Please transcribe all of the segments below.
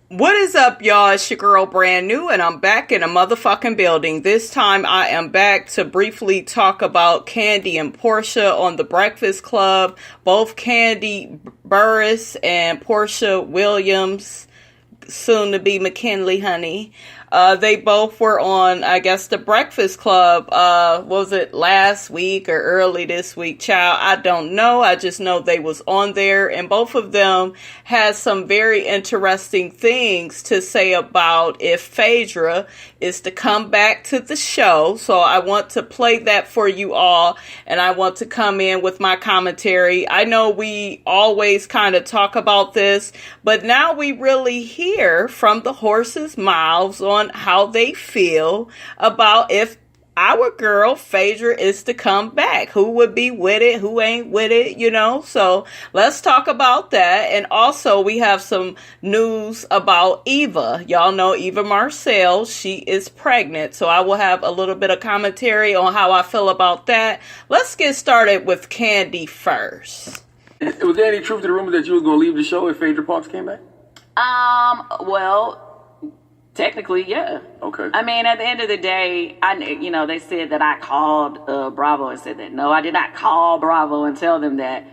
What is up, y'all? It's your girl Brand New, and I'm back in a motherfucking building. This time I am back to briefly talk about Kandi and Porsha on The Breakfast Club. Both Kandi Burruss and Porsha Williams, soon to be McKinley Honey. They both were on, I guess, The Breakfast Club, was it last week or early this week, child? I don't know. I just know they was on there, and both of them had some very interesting things to say about if Phaedra is to come back to the show. So I want to play that for you all, and I want to come in with my commentary. I know we always kind of talk about this, but now we really hear from the horse's mouths on how they feel about if our girl Phaedra is to come back. Who would be with it? Who ain't with it? You know? So let's talk about that. And also we have some news about Eva. Y'all know Eva Marcel. She is pregnant. So I will have a little bit of commentary on how I feel about that. Let's get started with Kandi first. Was there any truth to the rumor that you was going to leave the show if Phaedra Parks came back? Well, technically, yeah. Okay. I mean, at the end of the day, they said that I called Bravo and said that. No, I did not call Bravo and tell them that.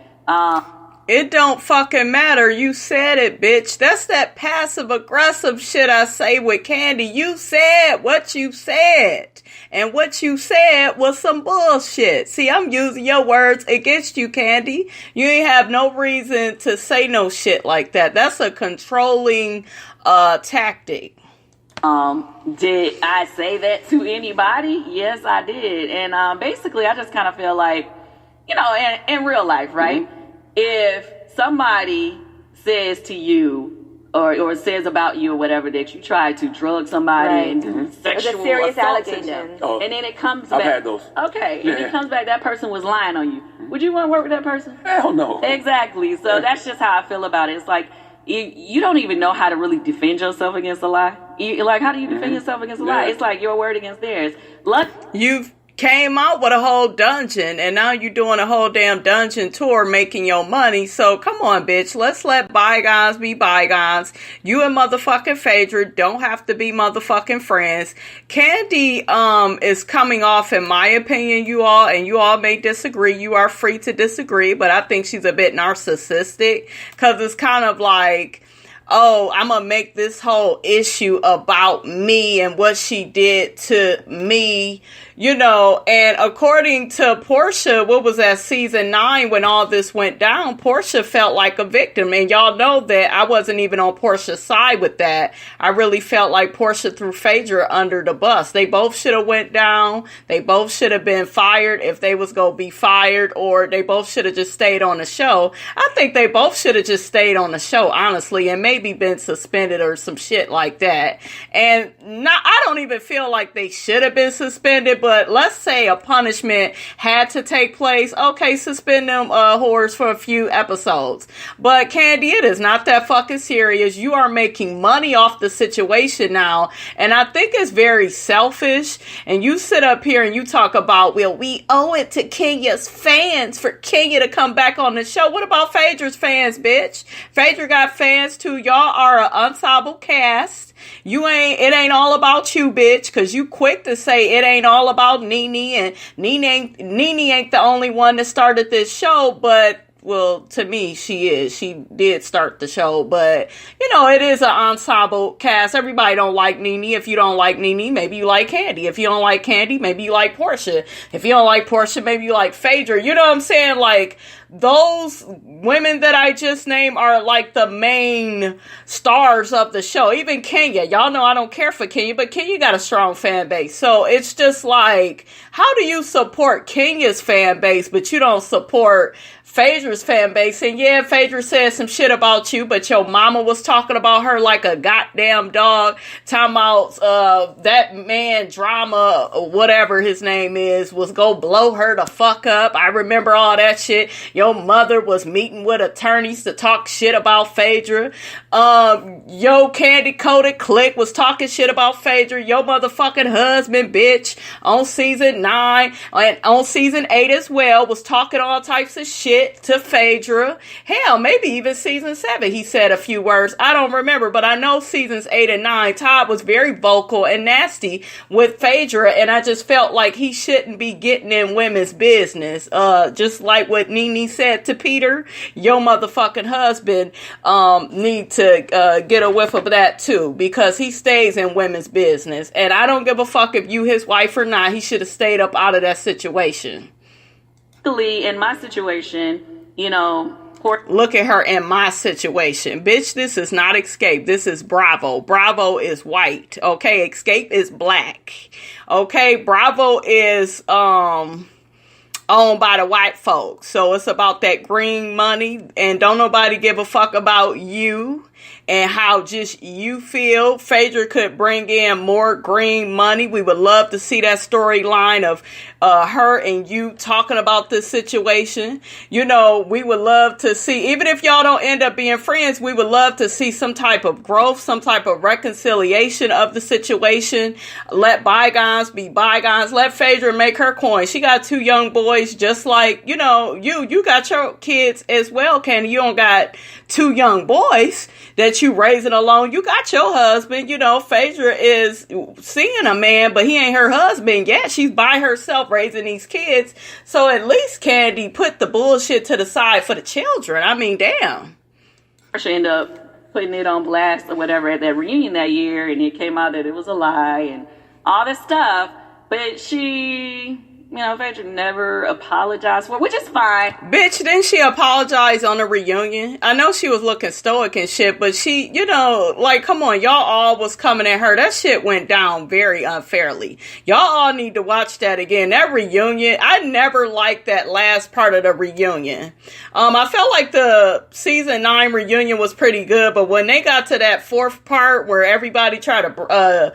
It don't fucking matter. You said it, bitch. That's that passive aggressive shit I say with Kandi. You said what you said. And what you said was some bullshit. See, I'm using your words against you, Kandi. You ain't have no reason to say no shit like that. That's a controlling tactic. Did I say that to anybody? Yes, I did. And basically, I just kind of feel like, in real life, right? Mm-hmm. If somebody says to you or says about you or whatever that you tried to drug somebody right. and do sexual serious assault to allegations. them, and then it comes back. I've had those. Okay, and it comes back that person was lying on you. Would you want to work with that person? Hell no. Exactly. So that's just how I feel about it. It's like, you don't even know how to really defend yourself against a lie. How do you defend yourself against a lie? It's like your word against theirs. You've came out with a whole dungeon, and now you're doing a whole damn dungeon tour making your money. So come on, bitch. Let's let bygones be bygones. You and motherfucking Phaedra don't have to be motherfucking friends. Kandi is coming off, in my opinion, you all, and you all may disagree. You are free to disagree, but I think she's a bit narcissistic, because it's kind of like, oh, I'm going to make this whole issue about me and what she did to me, and according to Porsha, what was that, season 9, when all this went down, Porsha felt like a victim, and y'all know that I wasn't even on Porsha's side with that. I really felt like Porsha threw Phaedra under the bus. They both should have went down. They both should have been fired if they was going to be fired, or they both should have just stayed on the show. I think they both should have just stayed on the show, honestly, and maybe been suspended or some shit like that. And I don't even feel like they should have been suspended, but let's say a punishment had to take place. Okay, suspend them whores for a few episodes. But Kandi, it is not that fucking serious. You are making money off the situation now, and I think it's very selfish. And you sit up here and you talk about, well, we owe it to Kenya's fans for Kenya to come back on the show. What about Phaedra's fans, bitch? Phaedra got fans too. Y'all are an ensemble cast. It ain't all about you, bitch, because you quick to say it ain't all about Nene, and Nene ain't the only one that started this show, but well, to me, she is. She did start the show, but, it is an ensemble cast. Everybody don't like Nene. If you don't like Nene, maybe you like Kandi. If you don't like Kandi, maybe you like Porsha. If you don't like Porsha, maybe you like Phaedra. You know what I'm saying? Like, those women that I just named are like the main stars of the show. Even Kenya. Y'all know I don't care for Kenya, but Kenya got a strong fan base. So it's just like, how do you support Kenya's fan base, but you don't support Phaedra's fan base? And yeah, Phaedra said some shit about you, but your mama was talking about her like a goddamn dog. Talking about that man Drama, or whatever his name is, was go blow her the fuck up. I remember all that shit. Your mother was meeting with attorneys to talk shit about Phaedra. Yo Candy Coated Click was talking shit about Phaedra. Your motherfucking husband, bitch, on season 9 and on season 8 as well, was talking all types of shit. shit to Phaedra. Hell, maybe even season 7 he said a few words. I don't remember, but I know seasons 8 and 9 Todd was very vocal and nasty with Phaedra, and I just felt like he shouldn't be getting in women's business. Just like what Nene said to Peter, your motherfucking husband need to get a whiff of that too, because he stays in women's business, and I don't give a fuck if you his wife or not. He should have stayed up out of that situation. In my situation, look at her in my situation. Bitch, this is not Escape. This is Bravo. Bravo is white. Okay, Escape is black. Okay, Bravo is owned by the white folks. So it's about that green money, and don't nobody give a fuck about you and how just you feel. Phaedra could bring in more green money. We would love to see that storyline of her and you talking about this situation. We would love to see, even if y'all don't end up being friends, we would love to see some type of growth, some type of reconciliation of the situation. Let bygones be bygones. Let Phaedra make her coin. She got 2 young boys, just like, you got your kids as well, Kandi. You don't got 2 young boys that you raising alone. You got your husband. Phaedra is seeing a man, but he ain't her husband yet. She's by herself raising these kids. So at least, Kandi, put the bullshit to the side for the children. I mean, damn. She ended up putting it on blast or whatever at that reunion that year, and it came out that it was a lie and all this stuff. But she... Phaedra never apologized for it, which is fine. Bitch, didn't she apologize on the reunion? I know she was looking stoic and shit, but she, come on, y'all all was coming at her. That shit went down very unfairly. Y'all all need to watch that again. That reunion, I never liked that last part of the reunion. I felt like the season 9 reunion was pretty good, but when they got to that 4th part where everybody tried to,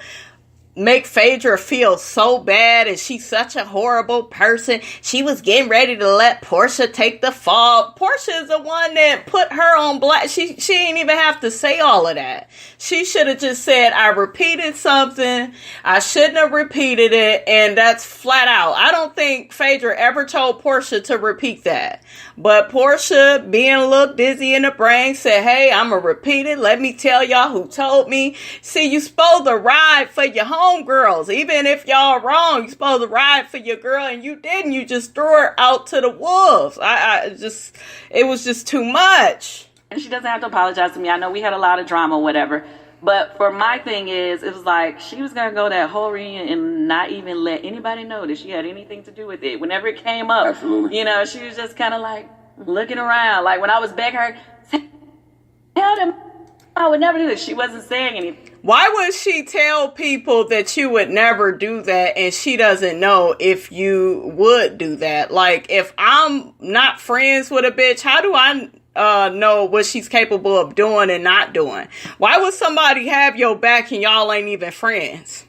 make Phaedra feel so bad and she's such a horrible person. She was getting ready to let Porsha take the fall. Porsha is the one that put her on blast. She didn't even have to say all of that. She should have just said, I repeated something. I shouldn't have repeated it. And that's flat out. I don't think Phaedra ever told Porsha to repeat that. But Porsha, being a little dizzy in the brain, said, hey, I'm going to repeat it. Let me tell y'all who told me. See, you supposed to ride for your homegirls. Even if y'all wrong, you supposed to ride for your girl, and you didn't. You just threw her out to the wolves. It was just too much. And she doesn't have to apologize to me. I know we had a lot of drama, whatever. But for my thing is, it was like she was going to go that whole reunion and not even let anybody know that she had anything to do with it. Whenever it came up, absolutely, she was just kind of like looking around. Like when I was begging her, tell them I would never do this. She wasn't saying anything. Why would she tell people that you would never do that and she doesn't know if you would do that? Like, if I'm not friends with a bitch, how do I know what she's capable of doing and not doing? Why would somebody have your back and y'all ain't even friends?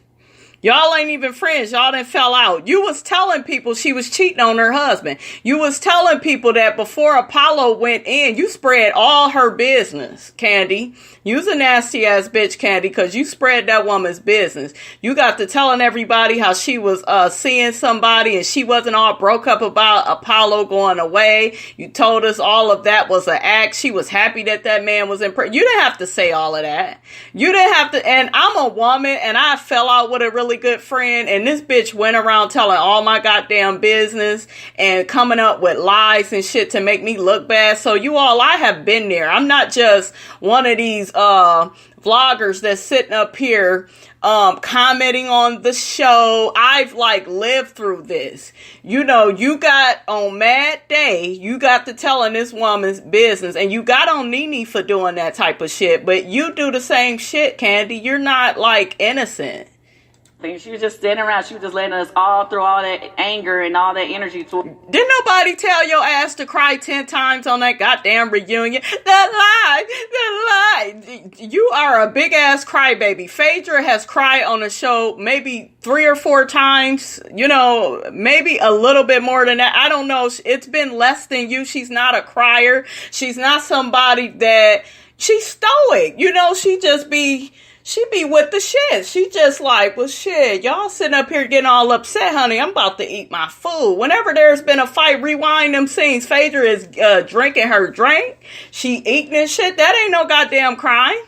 Y'all ain't even friends. Y'all done fell out. You was telling people she was cheating on her husband. You was telling people that before Apollo went in, you spread all her business, Kandi. You's a nasty ass bitch, Kandi, because you spread that woman's business. You got to telling everybody how she was seeing somebody and she wasn't all broke up about Apollo going away. You told us all of that was an act. She was happy that that man was in prison. You didn't have to say all of that. You didn't have to. And I'm a woman and I fell out with a really good friend, and this bitch went around telling all my goddamn business and coming up with lies and shit to make me look bad. So you all, I have been there. I'm not just one of these vloggers that's sitting up here commenting on the show. I've lived through this. You got on Mad Day, you got to telling this woman's business, and you got on Nene for doing that type of shit, but you do the same shit, Kandi. You're not innocent. She was just standing around. She was just letting us all throw all that anger and all that energy to her. Didn't nobody tell your ass to cry 10 times on that goddamn reunion? The lie. You are a big ass crybaby. Phaedra has cried on the show maybe 3 or 4 times. Maybe a little bit more than that. I don't know. It's been less than you. She's not a crier. She's not somebody that... She's stoic. She just be... She be with the shit. She just like, well, shit, y'all sitting up here getting all upset, honey. I'm about to eat my food. Whenever there's been a fight, rewind them scenes. Phaedra is drinking her drink. She eating and shit. That ain't no goddamn crime.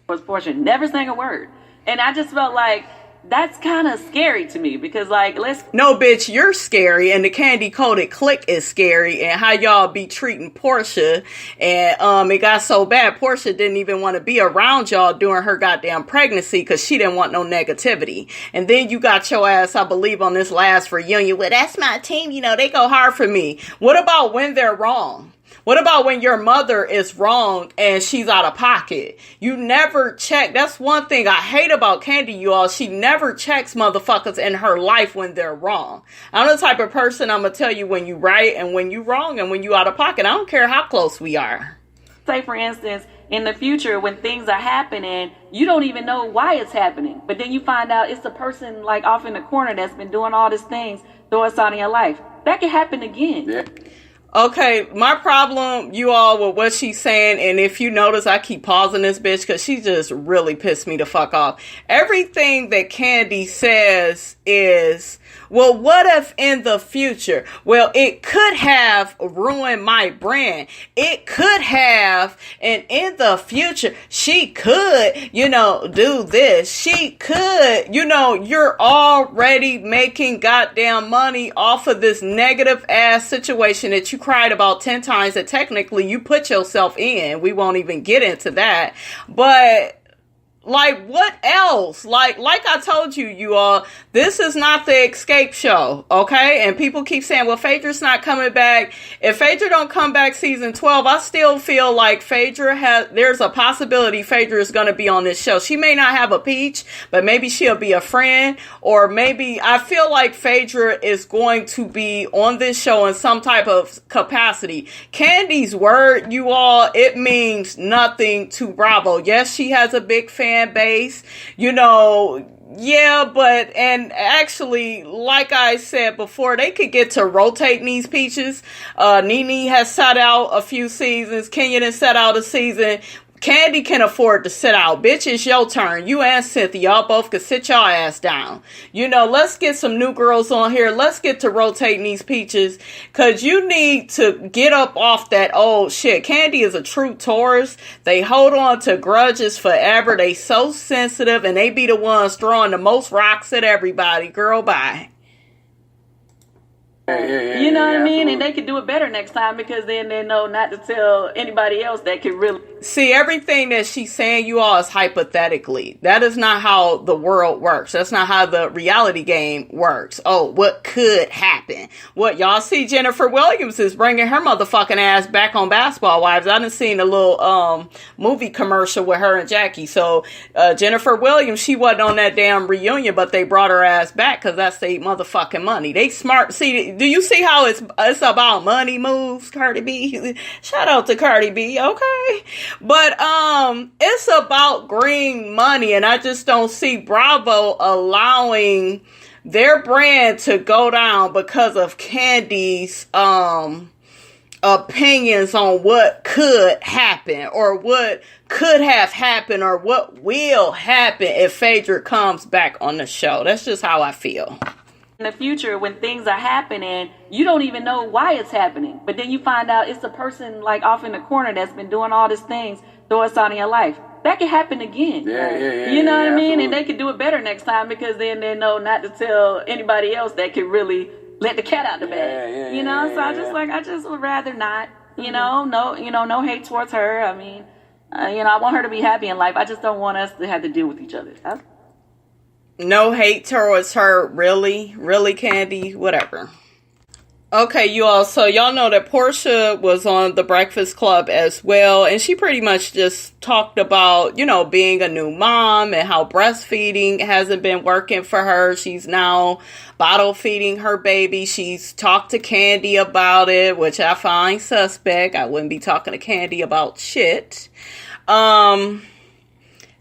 Was Porsha never saying a word. And I just felt like that's kind of scary to me because, like, No, bitch, you're scary, and the candy-coated clique is scary, and how y'all be treating Porsha, and it got so bad, Porsha didn't even want to be around y'all during her goddamn pregnancy because she didn't want no negativity. And then you got your ass, I believe, on this last reunion, well, that's my team, you know, they go hard for me. What about when they're wrong? What about when your mother is wrong and she's out of pocket? You never check. That's one thing I hate about Kandi, you all. She never checks motherfuckers in her life when they're wrong. I'm the type of person I'm going to tell you when you right and when you wrong and when you out of pocket. I don't care how close we are. Say, for instance, in the future when things are happening, you don't even know why it's happening. But then you find out it's the person like off in the corner that's been doing all these things, throwing us out in your life. That can happen again. Yeah. Okay, my problem, you all, with what she's saying, and if you notice, I keep pausing this bitch because she just really pissed me the fuck off. Everything that Kandi says is, well, what if in the future? Well, it could have ruined my brand. It could have, and in the future, she could, you know, do this. She could, you know, you're already making goddamn money off of this negative ass situation that you cried about 10 times that technically you put yourself in. We won't even get into that. But like, what else? Like I told you, you all, this is not the Escape show, okay? And people keep saying, well, Phaedra's not coming back. If Phaedra don't come back season 12, I still feel like there's a possibility Phaedra is going to be on this show. She may not have a peach, but maybe she'll be a friend, or maybe I feel like Phaedra is going to be on this show in some type of capacity. Kandi's word, you all, it means nothing to Bravo. Yes, she has a big fan base, you know, yeah, but, and actually, like I said before, they could get to rotating these peaches. Nene has sat out a few seasons. Kenyon has sat out a season. Kandi can afford to sit out. Bitch, it's your turn. You and Cynthia, y'all both could sit y'all ass down. You know, let's get some new girls on here. Let's get to rotating these peaches. Because you need to get up off that old shit. Kandi is a true Taurus. They hold on to grudges forever. They so sensitive. And they be the ones throwing the most rocks at everybody. Girl, bye. You know what I mean? Absolutely. And they could do it better next time because then they know not to tell anybody else that could really. See, everything that she's saying, you all, is hypothetically. That is not how the world works. That's not how the reality game works. Oh, what could happen? What, y'all see Jennifer Williams is bringing her motherfucking ass back on Basketball Wives. I done seen a little movie commercial with her and Jackie. So Jennifer Williams, she wasn't on that damn reunion, but they brought her ass back because that's the motherfucking money. They smart. See, do you see how it's about money moves, Cardi B? Shout out to Cardi B, okay? But it's about green money, and I just don't see Bravo allowing their brand to go down because of Kandi's opinions on what could happen or what could have happened or what will happen if Phaedra comes back on the show. That's just how I feel. In the future, when things are happening, you don't even know why it's happening. But then you find out it's the person like off in the corner that's been doing all these things, throw us out in your life. That can happen again. You know what I mean? Absolutely. And they could do it better next time because then they know not to tell anybody else that could really let the cat out the bag. I just would rather not. No hate towards her. I mean, I want her to be happy in life. I just don't want us to have to deal with each other. No hate towards her, really, Kandi, whatever. Okay, you all, so y'all know that Porsha was on The Breakfast Club as well, and she pretty much just talked about, being a new mom and how breastfeeding hasn't been working for her. She's now bottle feeding her baby. She's talked to Kandi about it, which I find suspect. I wouldn't be talking to Kandi about shit.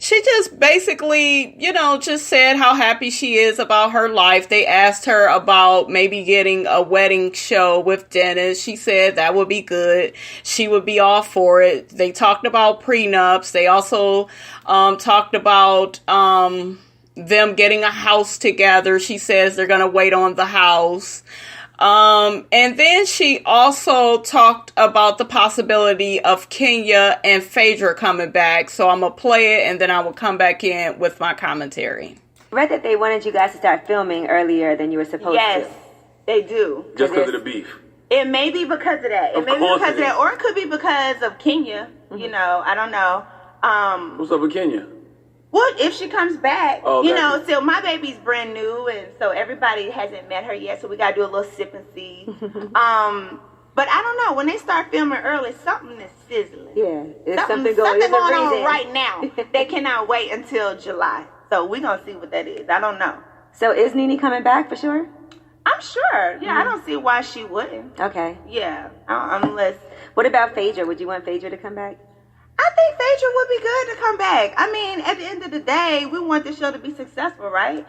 she just basically, just said how happy she is about her life. They asked her about maybe getting a wedding show with Dennis. She said that would be good. She would be all for it. They talked about prenups. They also talked about them getting a house together. She says they're going to wait on the house. And then she also talked about the possibility of Kenya and Phaedra coming back. So I'm going to play it and then I will come back in with my commentary. I read that they wanted you guys to start filming earlier than you were supposed to. Yes, they do. Just because of the beef. It may be because of that. It may be because of that. Or it could be because of Kenya. Mm-hmm. I don't know. What's up with Kenya? Well, if she comes back, okay. So my baby's brand new, and so everybody hasn't met her yet, so we gotta do a little sip and see. But I don't know. When they start filming early, something is sizzling. Yeah, it's something going on right now. They cannot wait until July, so we're gonna see what that is. I don't know. So is Nene coming back for sure? I'm sure. Yeah, I don't see why she wouldn't. Okay. Yeah, unless. What about Phaedra? Would you want Phaedra to come back? I think Phaedra would be good to come back. I mean, at the end of the day, we want the show to be successful, right?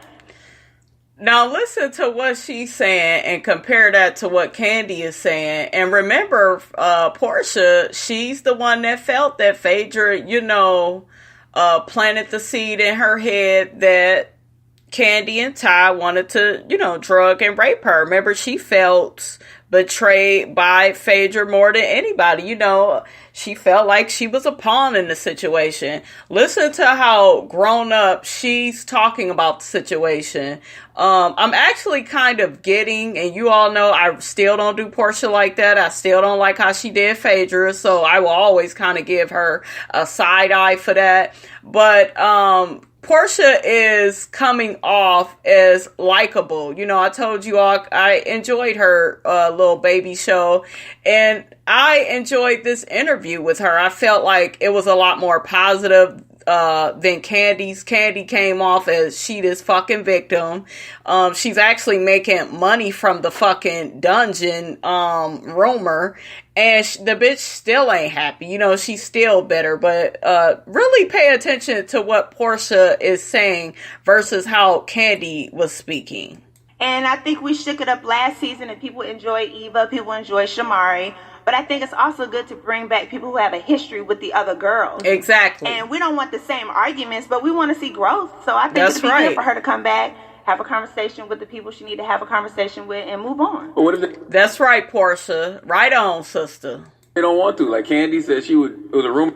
Now listen to what she's saying and compare that to what Kandi is saying. And remember, Porsha, she's the one that felt that Phaedra, planted the seed in her head that Kandi and Ty wanted to, drug and rape her. Remember, she felt betrayed by Phaedra more than anybody. She felt like she was a pawn in the situation. Listen to how grown up she's talking about the situation. I'm actually kind of getting, and you all know I still don't do Porsha like that. I still don't like how she did Phaedra, so I will always kind of give her a side eye for that. But Porsha is coming off as likable. I told you all I enjoyed her little baby show, and I enjoyed this interview with her. I felt like it was a lot more positive than Kandi's. Kandi came off as she this fucking victim. She's actually making money from the fucking dungeon rumor. And the bitch still ain't happy. She's still bitter. But really pay attention to what Porsha is saying versus how Kandi was speaking. And I think we shook it up last season and people enjoy Eva, people enjoy Shamari. But I think it's also good to bring back people who have a history with the other girls. Exactly. And we don't want the same arguments, but we want to see growth. So I think it'd be good for her to come back, have a conversation with the people she need to have a conversation with, and move on. But what if That's right, Porsha. Right on, sister. They don't want to. Like Kandi said, it was a rumor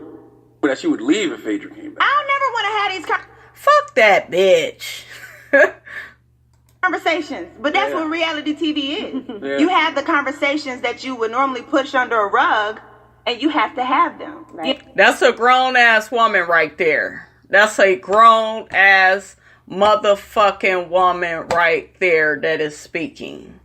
that she would leave if Phaedra came back. I don't never want to have these Fuck that bitch. conversations, but that's what reality TV is. Yeah. You have the conversations that you would normally push under a rug, and you have to have them. Right. That's a grown ass woman right there. That's a grown ass motherfucking woman right there that is speaking.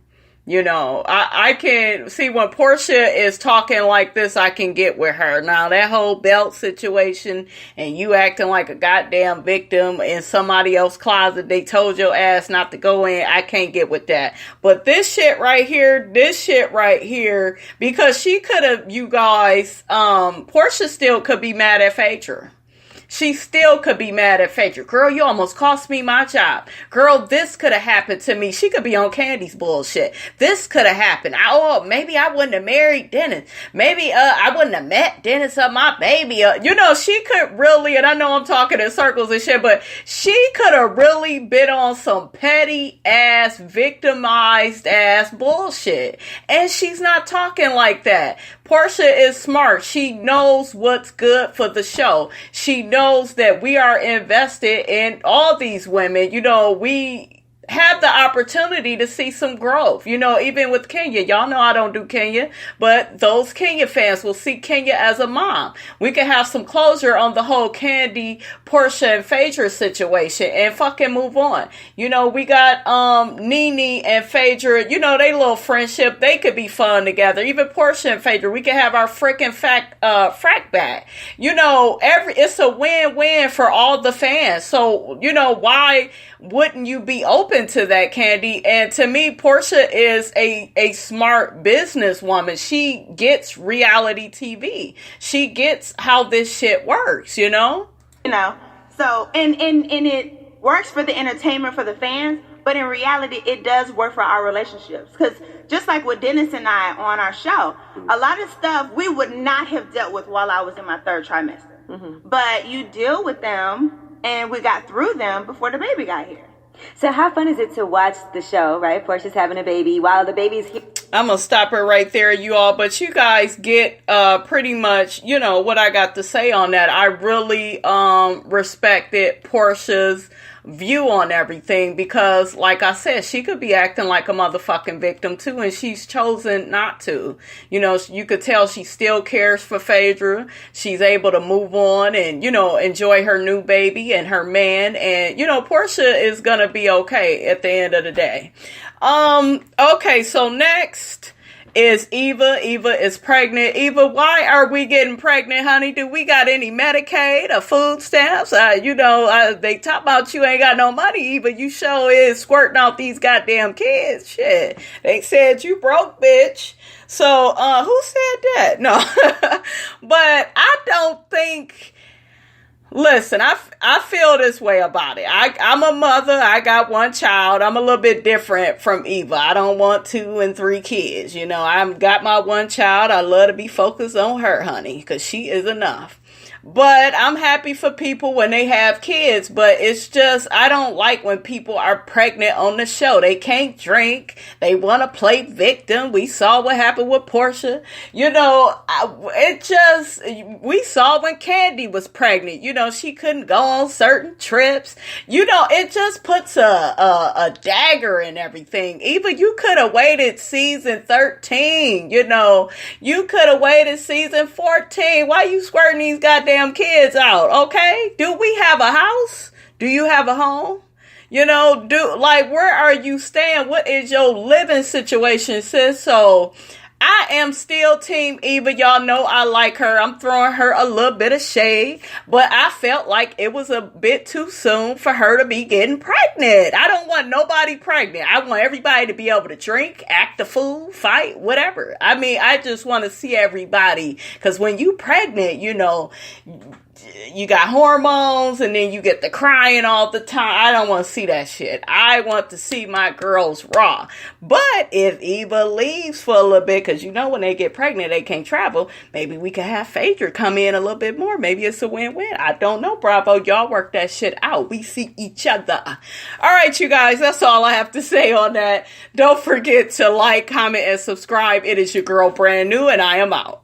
I can see when Porsha is talking like this, I can get with her. Now, that whole belt situation and you acting like a goddamn victim in somebody else's closet, they told your ass not to go in, I can't get with that. But this shit right here, because she could have, you guys, Porsha still could be mad at Phaedra. She still could be mad at Phaedra. Girl, you almost cost me my job. Girl, this could have happened to me. She could be on Kandi's bullshit. This could have happened. Maybe I wouldn't have married Dennis. Maybe I wouldn't have met Dennis or my baby. She could really, and I know I'm talking in circles and shit, but she could have really been on some petty ass, victimized ass bullshit. And she's not talking like that. Porsha is smart. She knows what's good for the show. She knows that we are invested in all these women. We have the opportunity to see some growth. Even with Kenya. Y'all know I don't do Kenya, but those Kenya fans will see Kenya as a mom. We can have some closure on the whole Kandi, Porsha, and Phaedra situation and fucking move on. We got Nene and Phaedra, they little friendship, they could be fun together. Even Porsha and Phaedra, we can have our freaking frack back. It's a win-win for all the fans. So, why wouldn't you be open to that, Kandi? And to me, Porsha is a smart businesswoman. She gets reality TV. She gets how this shit works, So So, and it works for the entertainment for the fans, but in reality, it does work for our relationships. Because just like with Dennis and I on our show, a lot of stuff we would not have dealt with while I was in my third trimester. But you deal with them, and we got through them before the baby got here. So how fun is it to watch the show, right? Porsha's having a baby while the baby's here. I'm going to stop it right there, you all. But you guys get pretty much, what I got to say on that. I really respected Porsha's view on everything because, like I said, she could be acting like a motherfucking victim too, and she's chosen not to. You could tell she still cares for Phaedra. She's able to move on and, enjoy her new baby and her man. And, Porsha is going to be okay at the end of the day. Okay, so next is Eva. Eva is pregnant. Eva, why are we getting pregnant, honey? Do we got any Medicaid or food stamps? They talk about you ain't got no money, Eva. You sure is squirting out these goddamn kids. Shit. They said you broke, bitch. So, who said that? No. But I don't think... Listen, I feel this way about it. I'm a mother. I got one child. I'm a little bit different from Eva. I don't want 2 and 3 kids. I've got my one child. I love to be focused on her, honey, because she is enough. But I'm happy for people when they have kids, but it's just, I don't like when people are pregnant on the show. They can't drink. They want to play victim. We saw what happened with Porsha. We saw when Kandi was pregnant. She couldn't go on certain trips. It just puts a dagger in everything. Eva, you could have waited season 13. You could have waited season 14. Why you squirting these goddamn kids out? Okay, do we have a house? Do you have a home? Where are you staying? What is your living situation, sis? So I am still team Eva. Y'all know I like her. I'm throwing her a little bit of shade, but I felt like it was a bit too soon for her to be getting pregnant. I don't want nobody pregnant. I want everybody to be able to drink, act a fool, fight, whatever. I just want to see everybody, because when you pregnant, you got hormones and then you get the crying all the time. I don't want to see that shit. I want to see my girls raw. But if Eva leaves for a little bit, because when they get pregnant, they can't travel, maybe we could have Phaedra come in a little bit more. Maybe it's a win-win. I don't know, Bravo. Y'all work that shit out. We see each other. All right, you guys. That's all I have to say on that. Don't forget to like, comment, and subscribe. It is your girl, Brand New, and I am out.